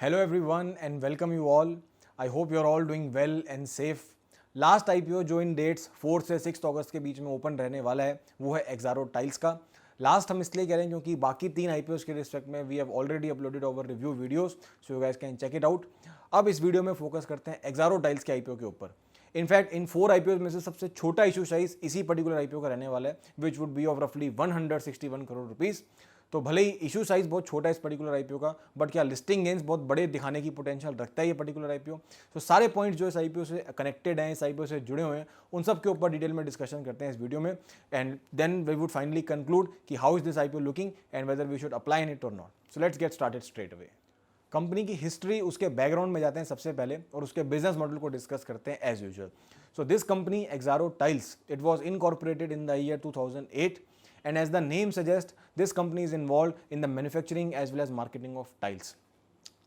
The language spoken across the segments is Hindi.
Hello everyone and welcome you all. I hope you're all doing well and safe. Last IPO जो इन डेट्स 4 से 6 अगस्त के बीच में ओपन रहने वाला है वो है एक्सारो टाइल्स का। लास्ट हम इसलिए कह रहे हैं क्योंकि बाकी 3 आईपीओस के रिस्पेक्ट में we have already uploaded over review videos, so you guys can check it out. अब इस वीडियो में फोकस करते हैं एक्सारो टाइल्स के आईपीओ के ऊपर। इनफैक्ट इन 4 आईपीओ में से सबसे छोटा इशू साइज इसी पर्टिकुलर आईपीओ का रहने वाला है, विच वुड बी ऑफ रफली 161 करोड़ रुपीज़। तो भले ही इशू साइज बहुत छोटा है इस पर्टिकुलर आईपीओ का, बट क्या लिस्टिंग गेंस बहुत बड़े दिखाने की पोटेंशियल रखता है ये पर्टिकुलर आईपीओ। तो सारे पॉइंट्स जो इस आईपीओ से कनेक्टेड हैं, इस आईपीओ से जुड़े हुए हैं, उन सब के ऊपर डिटेल में डिस्कशन करते हैं इस वीडियो में। And then we would finally conclude कि how is this IPO looking and whether we should apply in it और not. So let's get started straight away. Company की हिस्ट्री, उसके बैकग्राउंड में जाते हैं सबसे पहले और उसके बिजनेस मॉडल को डिस्कस करते हैं as usual. So this company Exaro Tiles, it was incorporated in the year 2008 and as the name suggests, this company is involved in the manufacturing as well as marketing of tiles.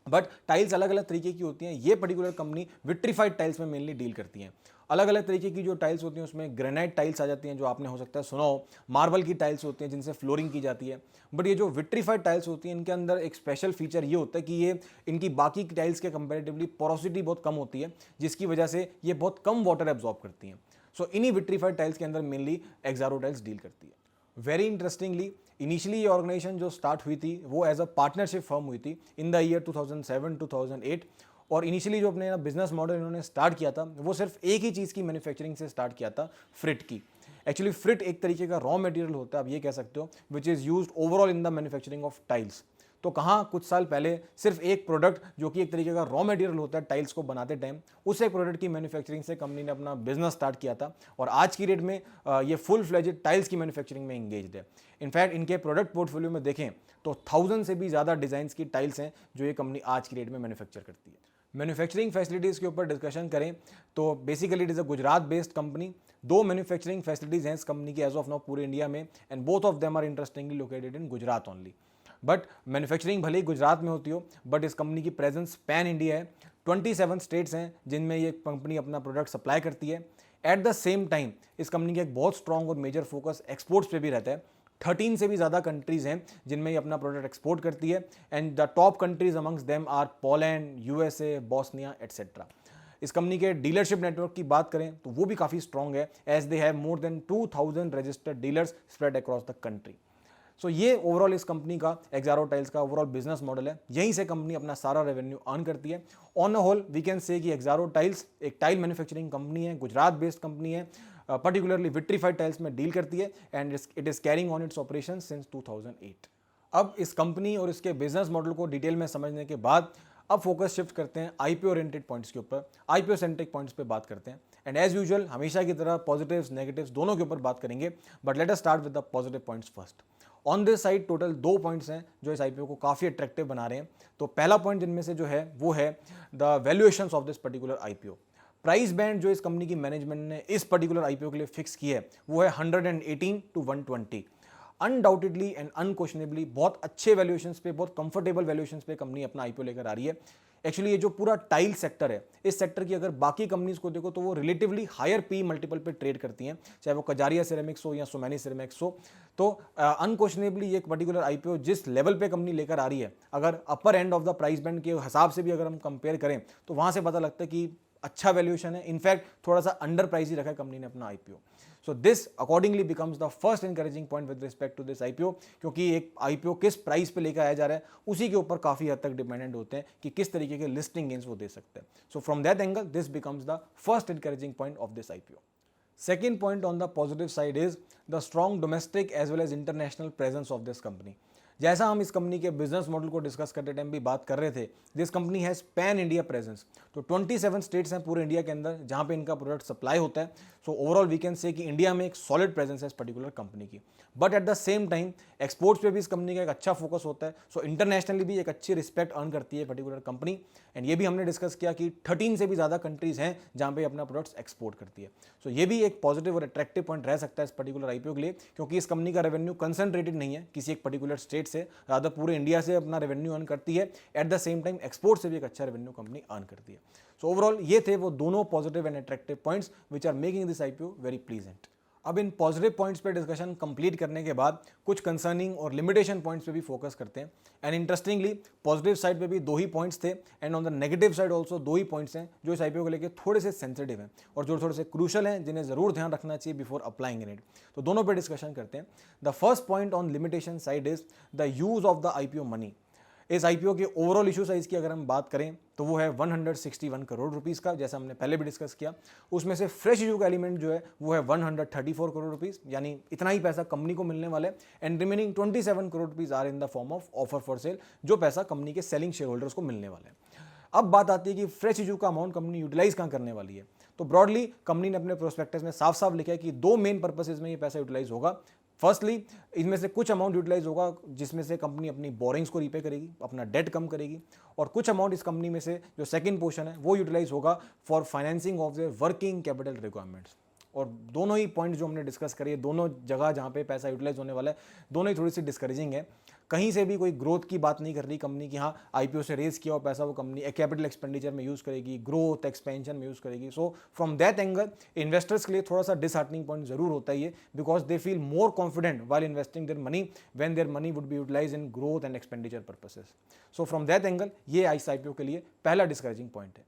But tiles अलग अलग तरीके की होती हैं। ये पर्टिकुलर कंपनी विट्रीफाइड टाइल्स में मेनली डील करती हैं। अलग अलग तरीके की जो टाइल्स होती हैं उसमें ग्रेनाइट टाइल्स आ जाती हैं, जो आपने हो सकता है सुना हो। मार्बल की टाइल्स होती हैं जिनसे फ्लोरिंग की जाती है। बट ये जो विट्रीफाइड टाइल्स होती हैं, इनके अंदर एक स्पेशल फीचर ये होता है कि ये इनकी बाकी टाइल्स के कंपेरेटिवली पोरोसिटी बहुत कम होती है, जिसकी वजह से ये बहुत कम वाटर एब्जॉर्ब करती हैं। सो इन्हीं विट्रीफाइड टाइल्स के अंदर मेनली एक्सारो टाइल्स डील करती है। वेरी इंटरेस्टिंगली, इनिशियली ये ऑर्गेनाइजेशन जो स्टार्ट हुई थी वो एज अ पार्टनरशिप फर्म हुई थी इन द ईयर 2007-2008। और इनिशियली जो अपने बिजनेस मॉडल इन्होंने स्टार्ट किया था वो सिर्फ एक ही चीज़ की मैन्युफैक्चरिंग से स्टार्ट किया था, फ्रिट की। एक्चुअली फ्रिट एक तरीके का रॉ मटेरियल होता है, आप ये कह सकते हो, which is used overall in the manufacturing of tiles. तो कहाँ कुछ साल पहले सिर्फ एक प्रोडक्ट जो कि एक तरीके का रॉ मटेरियल होता है टाइल्स को बनाते टाइम, उस एक प्रोडक्ट की मैन्युफैक्चरिंग से कंपनी ने अपना बिजनेस स्टार्ट किया था। और आज की डेट में ये फुल फ्लेजेड टाइल्स की मैन्युफैक्चरिंग में इंगेज्ड है। इनफैक्ट इनके प्रोडक्ट पोर्टफोलियो में देखें तो 1000 से भी ज़्यादा डिज़ाइंस की टाइल्स हैं जो ये कंपनी आज की डेट में मैन्युफैक्चर करती है। मैन्युफैक्चरिंग फैसिलिटीज़ के ऊपर डिस्कशन करें तो basically it is a Gujarat based company. 2 manufacturing facilities हैं इस कंपनी की एज ऑफ नाउ पूरे इंडिया में, and both of them are interestingly located in Gujarat only. But manufacturing भले ही गुजरात में होती हो, बट इस कंपनी की प्रेजेंस पैन इंडिया है। 27 स्टेट्स हैं जिनमें ये कंपनी अपना प्रोडक्ट सप्लाई करती है। एट द सेम टाइम इस कंपनी का एक बहुत स्ट्रॉन्ग और मेजर फोकस एक्सपोर्ट्स पे भी रहता है। 13 से भी ज़्यादा कंट्रीज़ हैं जिनमें ये अपना प्रोडक्ट एक्सपोर्ट करती है, and the top countries amongst them are Poland, USA, Bosnia etcetera. इस कंपनी के डीलरशिप नेटवर्क की बात करें तो वो भी काफ़ी स्ट्रॉन्ग है, as they have more than 2000 registered dealers spread across the country. So ये ओवरऑल इस कंपनी का, एक्सारो टाइल्स का ओवरऑल बिजनेस मॉडल है। यहीं से कंपनी अपना सारा रेवेन्यू अर्न करती है। On a whole we can say कि एक्सारो टाइल्स एक टाइल मैन्युफैक्चरिंग कंपनी है, गुजरात बेस्ड कंपनी है, पर्टिकुलरली विट्रीफाइड टाइल्स में डील करती है, and it is carrying on its operation since 2008। अब इस कंपनी और इसके बिजनेस मॉडल को डिटेल में समझने के बाद अब फोकस शिफ्ट करते हैं आईपीओ ओरिएंटेड पॉइंट्स के ऊपर, आईपीओ सेंट्रिक पॉइंट्स पे बात करते हैं। एंड एज यूजुअल हमेशा की तरह पॉजिटिव्स नेगेटिव्स दोनों के ऊपर बात करेंगे, but let us start with the positive points first. On this side total 2 points हैं जो इस आईपीओ को काफ़ी अट्रैक्टिव बना रहे हैं। तो पहला पॉइंट जिनमें से जो है वो है the valuations of this particular IPO. Price band जो इस कंपनी की मैनेजमेंट ने इस पर्टिकुलर आईपीओ के लिए फिक्स की है वो है 118 to 120। अनडाउटेडली एंड अनक्वेश्चनेबली बहुत अच्छे वैल्यूएशंस पे, बहुत कंफर्टेबल वैल्यूएशंस पे कंपनी अपना आईपीओ लेकर आ रही है। एक्चुअली ये जो पूरा टाइल सेक्टर है, इस सेक्टर की अगर बाकी कंपनीज को देखो तो वो रिलेटिवली हायर पी मल्टीपल पे ट्रेड करती हैं, चाहे वो कजारिया सिरेमिक्स हो या सोमैनी सिरेमिक्स हो। तो अनक्वेश्चनेबली ये एक पर्टिकुलर आईपीओ जिस लेवल पे कंपनी लेकर आ रही है, अगर upper end of the price band के हिसाब से भी अगर हम कंपेयर करें तो वहां से पता लगता है कि अच्छा वैल्यूएशन है। इनफैक्ट थोड़ा सा अंडर प्राइस ही रखा है कंपनी ने अपना IPO. So this accordingly becomes the first encouraging point with respect to this IPO, क्योंकि एक आईपीओ किस प्राइस पे लेकर आया जा रहा है उसी के ऊपर काफी हद तक डिपेंडेंट होते हैं कि किस तरीके के लिस्टिंग गेन्स वो दे सकते हैं। सो from that angle this becomes the first encouraging point of this IPO. Second point on the positive side is the strong domestic as well as international presence of this company. जैसा हम इस कंपनी के बिजनेस मॉडल को डिस्कस करते टाइम भी बात कर रहे थे, this company has pan India presence. तो 27 स्टेट्स हैं पूरे इंडिया के अंदर जहां पे इनका प्रोडक्ट सप्लाई होता है। So overall we can say कि इंडिया में एक सॉलिड प्रेजेंस है इस पर्टिकुलर कंपनी की। But at the same time exports पे भी इस कंपनी का एक अच्छा फोकस होता है। सो इंटरनेशनली भी एक अच्छी रिस्पेक्ट अर्न करती है पर्टिकुलर कंपनी। एंड ये भी हमने डिस्कस किया कि 13 से भी ज़्यादा कंट्रीज हैं जहाँ पे अपना प्रोडक्ट्स एक्सपोर्ट करती है। सो ये भी एक पॉजिटिव और अट्रैक्टिव पॉइंट रह सकता है इस पर्टिकुलर आईपीओ के लिए, क्योंकि इस कंपनी का रेवेन्यू कंसंट्रेटेड नहीं है किसी एक पर्टिकुलर स्टेट से, ज़्यादा पूरे इंडिया से अपना रेवेन्यू अर्न करती है। At the same time export से भी एक अच्छा रेवेन्यू कंपनी अर्न करती है। सो ओवरऑल ये थे वो दोनों positive and attractive points which are making this IPO very pleasant. अब इन पॉजिटिव पॉइंट्स पे डिस्कशन कंप्लीट करने के बाद कुछ कंसर्निंग और लिमिटेशन पॉइंट्स पे भी फोकस करते हैं। एंड इंटरेस्टिंगली पॉजिटिव साइड पे भी 2 ही पॉइंट्स थे and on the negative side also 2 he points हैं जो इस आईपीओ को लेकर थोड़े से सेंसिटिव हैं और जो थोड़े से क्रूशल हैं जिन्हें जरूर ध्यान रखना चाहिए बिफोर अप्लाइंग इन इट। तो दोनों पे डिस्कशन करते हैं। The first point on limitation side is the use of the IPO money. इस आईपीओ के ओवरऑल इशू साइज की अगर हम बात करें तो वो है 161 करोड़ रुपीस का, जैसा हमने पहले भी डिस्कस किया। उसमें से फ्रेश इशू का एलिमेंट जो है वो है 134 करोड़ रुपीस, यानी इतना ही पैसा कंपनी को मिलने वाला है। And remaining 27 crore rupees are in the form of offer for sale, जो पैसा कंपनी के सेलिंग शेयर होल्डर्स को मिलने वाला है। अब बात आती है कि फ्रेश इशू का अमाउंट कंपनी यूटिलाइज कहाँ करने वाली है। तो ब्रॉडली कंपनी ने अपने प्रोस्पेक्टस में साफ साफ लिखा है कि 2 मेन पर्पसेज में ये पैसा यूटिलाइज होगा। फर्स्टली इसमें से कुछ अमाउंट यूटिलाइज होगा जिसमें से कंपनी अपनी बोरिंग्स को रीपे करेगी, अपना डेट कम करेगी, और कुछ अमाउंट इस कंपनी में से जो सेकंड पोर्शन है वो यूटिलाइज होगा for financing of the working capital requirements. और दोनों ही पॉइंट जो हमने डिस्कस करी है, दोनों जगह जहाँ पे पैसा यूटिलाइज होने वाला है, दोनों ही थोड़ी सी डिस्करेजिंग है। कहीं से भी कोई ग्रोथ की बात नहीं कर रही कंपनी की, हाँ आईपीओ से रेज किया और पैसा वो कंपनी कैपिटल एक्सपेंडिचर में यूज़ करेगी, ग्रोथ एक्सपेंशन में यूज़ करेगी। सो फ्रॉम दैट एंगल इन्वेस्टर्स के लिए थोड़ा सा डिसहार्टनिंग पॉइंट जरूर होता है ये, because they feel more confident while investing their money when their money would be utilise in growth and expenditure purposes. So from that angle ये इस आईपीओ के लिए पहला डिस्करेजिंग पॉइंट है।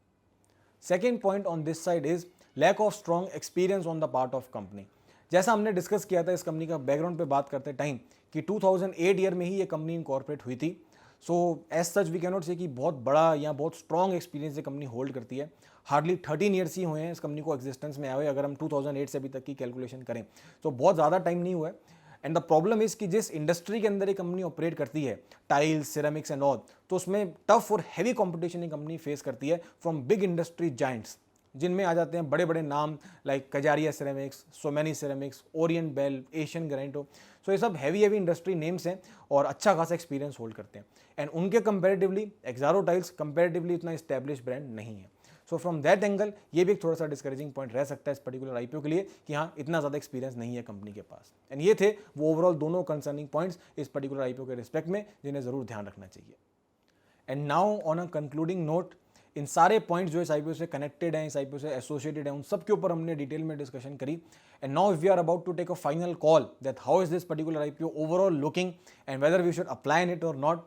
Second point on this side is lack of strong experience on the part of company. जैसा हमने डिस्कस किया था इस कंपनी का बैकग्राउंड पे बात करते टाइम कि 2008 ईयर में ही ये कंपनी इनकॉर्पोरेट हुई थी। So as such we cannot say कि बहुत बड़ा या बहुत स्ट्रॉन्ग एक्सपीरियंस ये कंपनी होल्ड करती है। हार्डली 13 ईयर्स ही हुए हैं इस कंपनी को एग्जिस्टेंस में आए हुए, अगर हम 2008 से अभी तक की कैलकुलेशन करें तो बहुत ज़्यादा टाइम नहीं हुआ है। एंड द प्रॉब्लम इज कि जिस इंडस्ट्री के अंदर ये कंपनी ऑपरेट करती है, टाइल्स, सिरेमिक्स एंड ऑल, तो उसमें टफ और हैवी कंपटीशन ये कंपनी फेस करती है फ्रॉम बिग इंडस्ट्री जाइंट्स, जिनमें आ जाते हैं बड़े बड़े नाम like Kajaria ceramics, Somany ceramics, Orient Bell, Asian Granito. So ये सब हैवी इंडस्ट्री नेम्स हैं और अच्छा खासा एक्सपीरियंस होल्ड करते हैं। एंड उनके कंपैरेटिवली एक्सारो टाइल्स कंपैरेटिवली इतना इस्टेब्लिश ब्रांड नहीं है। सो फ्रॉम दैट एंगल ये भी एक थोड़ा सा डिस्करेजिंग पॉइंट रह सकता है इस पर्टिकुलर आईपीओ के लिए कि हाँ इतना ज़्यादा एक्सपीरियंस नहीं है कंपनी के पास। एंड ये थे वो ओवरऑल दोनों कंसर्निंग पॉइंट्स इस पर्टिकुलर आईपीओ के रिस्पेक्ट में जिन्हें ज़रूर ध्यान रखना चाहिए। And now on a concluding note, इन सारे पॉइंट्स जो इस आईपीओ से कनेक्टेड हैं, इस आईपीओ से एसोसिएटेड हैं, उन सब के ऊपर हमने डिटेल में डिस्कशन करी। And now if we are about to take a final call that how is this particular IPO overall looking and whether we should apply in it और नॉट।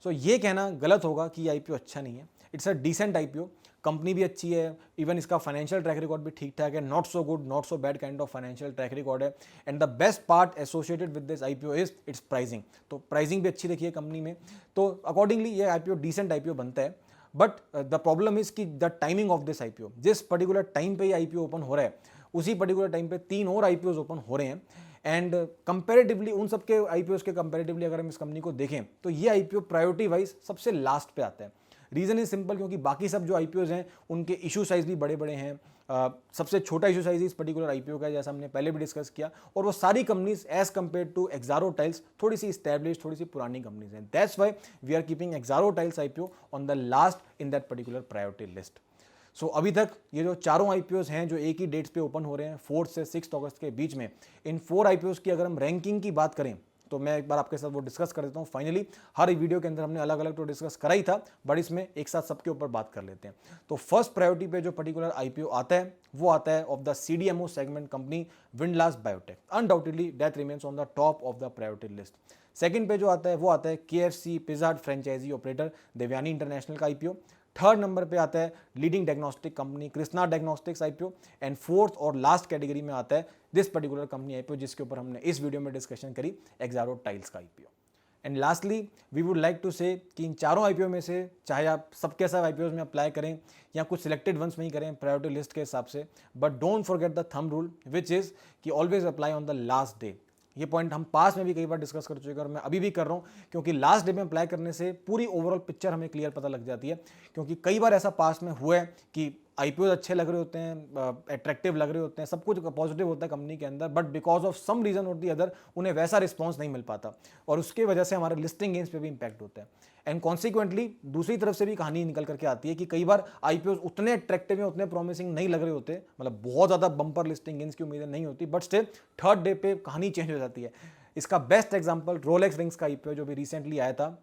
सो ये कहना गलत होगा कि आईपीओ अच्छा नहीं है। It's a decent IPO, company भी अच्छी है, इवन इसका फाइनेंशियल ट्रैक रिकॉर्ड भी ठीक ठाक है, not so good not so bad kind of financial track record है। And the best part associated with this IPO is its pricing. तो प्राइसिंग भी अच्छी रखी है कंपनी में, तो अकॉर्डिंगली ये आईपीओ डिसेंट आईपीओ बनता है। बट द प्रॉब्लम इज कि the timing of this IPO, जिस पर्टिकुलर टाइम पे ये आईपीओ ओपन हो रहा है उसी पर्टिकुलर टाइम पे 3 और आईपीओ ओपन हो रहे हैं। एंड कंपैरेटिवली उन सबके आईपीओ के कंपैरेटिवली अगर हम इस कंपनी को देखें तो ये आईपीओ प्रायोरिटी वाइज सबसे लास्ट पे आता है। रीज़न इज सिंपल, क्योंकि बाकी सब जो आईपीओज हैं उनके इशू साइज भी बड़े बड़े हैं। सबसे छोटा इशू साइज इस पर्टिकुलर आईपीओ का है, जैसा हमने पहले भी डिस्कस किया। और वो सारी companies as compare to Exxaro tiles थोड़ी सी स्टैब्लिश, थोड़ी सी पुरानी कंपनीज हैं। That's why we are keeping Exxaro tiles IPO on the last in that particular priority list. So अभी तक ये जो चारों आईपीओज हैं जो एक ही डेट्स पे ओपन हो रहे हैं 4 से 6 अगस्त के बीच में, इन 4 आईपीओज की अगर हम रैंकिंग की बात करें तो मैं एक बार आपके साथ वो डिस्कस कर देता हूँ। फाइनली हर वीडियो के अंदर हमने अलग अलग तो डिस्कस करा ही था, बट इसमें एक साथ सबके ऊपर बात कर लेते हैं। तो फर्स्ट प्रायोरिटी पे जो पर्टिकुलर आईपीओ आता है वो आता है of the CDMO segment company Windlas Biotech. Undoubtedly that remains on the top of the priority list. Second पे जो आता है वो आता है KFC Pizza Hut franchisee operator Devyani International का आईपीओ। थर्ड नंबर पे आता है leading diagnostic company Krishna Diagnostics IPO. And fourth और लास्ट कैटेगरी में आता है दिस पर्टिकुलर कंपनी आईपीओ जिसके ऊपर हमने इस वीडियो में डिस्कशन करी, एक्सारो टाइल्स का IPO. And lastly we would like to say कि इन चारों आईपीओ में से चाहे आप सबके सब आईपीओ में अप्लाई करें या कुछ सिलेक्टेड वंस में ही करें प्रायोरिटी लिस्ट के हिसाब से, but don't forget the thumb rule which is कि always apply on the last day. ये पॉइंट हम पास में भी कई बार डिस्कस कर चुके हैं और मैं अभी भी कर रहा हूँ, क्योंकि लास्ट डे में अप्लाई करने से पूरी ओवरऑल पिक्चर हमें क्लियर पता लग जाती है। क्योंकि कई बार ऐसा पास में हुआ है कि आईपीओ अच्छे लग रहे होते हैं, अट्रैक्टिव लग रहे होते हैं, सब कुछ पॉजिटिव होता है कंपनी के अंदर, but because of some reason or the other उन्हें वैसा रिस्पॉन्स नहीं मिल पाता और उसकी वजह से हमारे लिस्टिंग गेन्स पे भी इंपैक्ट होता है। एंड कॉन्सिक्वेंटली दूसरी तरफ से भी कहानी निकल करके आती है कि कई बार आईपीओ उतने अट्रैक्टिव या उतने प्रॉमिसिंग नहीं लग रहे होते, मतलब बहुत ज़्यादा बम्पर लिस्टिंग गेन्स की उम्मीदें नहीं होती, बट स्टिल थर्ड डे पे कहानी चेंज हो जाती है। इसका बेस्ट एग्जांपल रोलेक्स रिंग्स का आईपीओ जो भी रिसेंटली आया था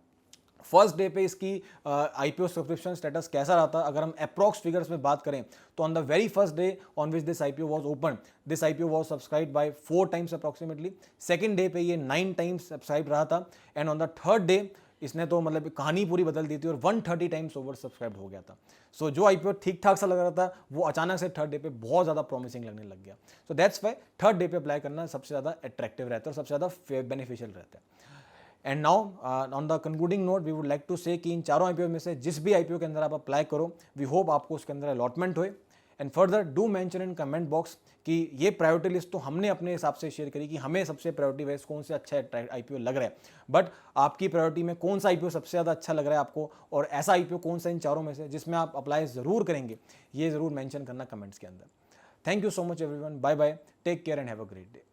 फर्स्ट डे पे इसकी आईपीओ सब्सक्रिप्शन स्टेटस कैसा रहा था, अगर हम अप्रॉक्स फिगर्स में बात करें तो on the very first day on which this IPO was open, this IPO was subscribe by 4 times approximately. Second day पे ये 9 टाइम्स सब्सक्राइब रहा था, and on the third day इसने तो मतलब कहानी पूरी बदल दी थी और 130 टाइम्स ओवर सब्सक्राइब हो गया था। सो जो आईपीओ ठीक ठाक सा लग रहा था वो अचानक से थर्ड डे पे बहुत ज़्यादा प्रॉमिसिंग लगने लग गया। So that's why third day पे अप्लाई करना सबसे ज़्यादा अट्रैक्टिव रहता है और सबसे ज़्यादा बेनिफिशियल रहता है। And now on the concluding note we would like to say कि इन चारों आईपीओ में से जिस भी आईपीओ के अंदर आप अप्लाई करो, वी होप आपको उसके अंदर अलॉटमेंट होए। And further do mention in comment box कि ये प्रायोरिटी लिस्ट तो हमने अपने हिसाब से शेयर करी कि हमें सबसे प्रायोरिटी वाइज कौन से अच्छा आईपीओ लग रहा है, बट आपकी प्रायोरिटी में कौन सा आईपीओ सबसे ज़्यादा अच्छा लग रहा है आपको, और ऐसा आईपीओ कौन सा इन चारों में से जिसमें आप अप्लाई ज़रूर करेंगे, ये ज़रूर मेंशन करना कमेंट्स के अंदर। Thank you so much everyone, bye bye, take care and have a great day.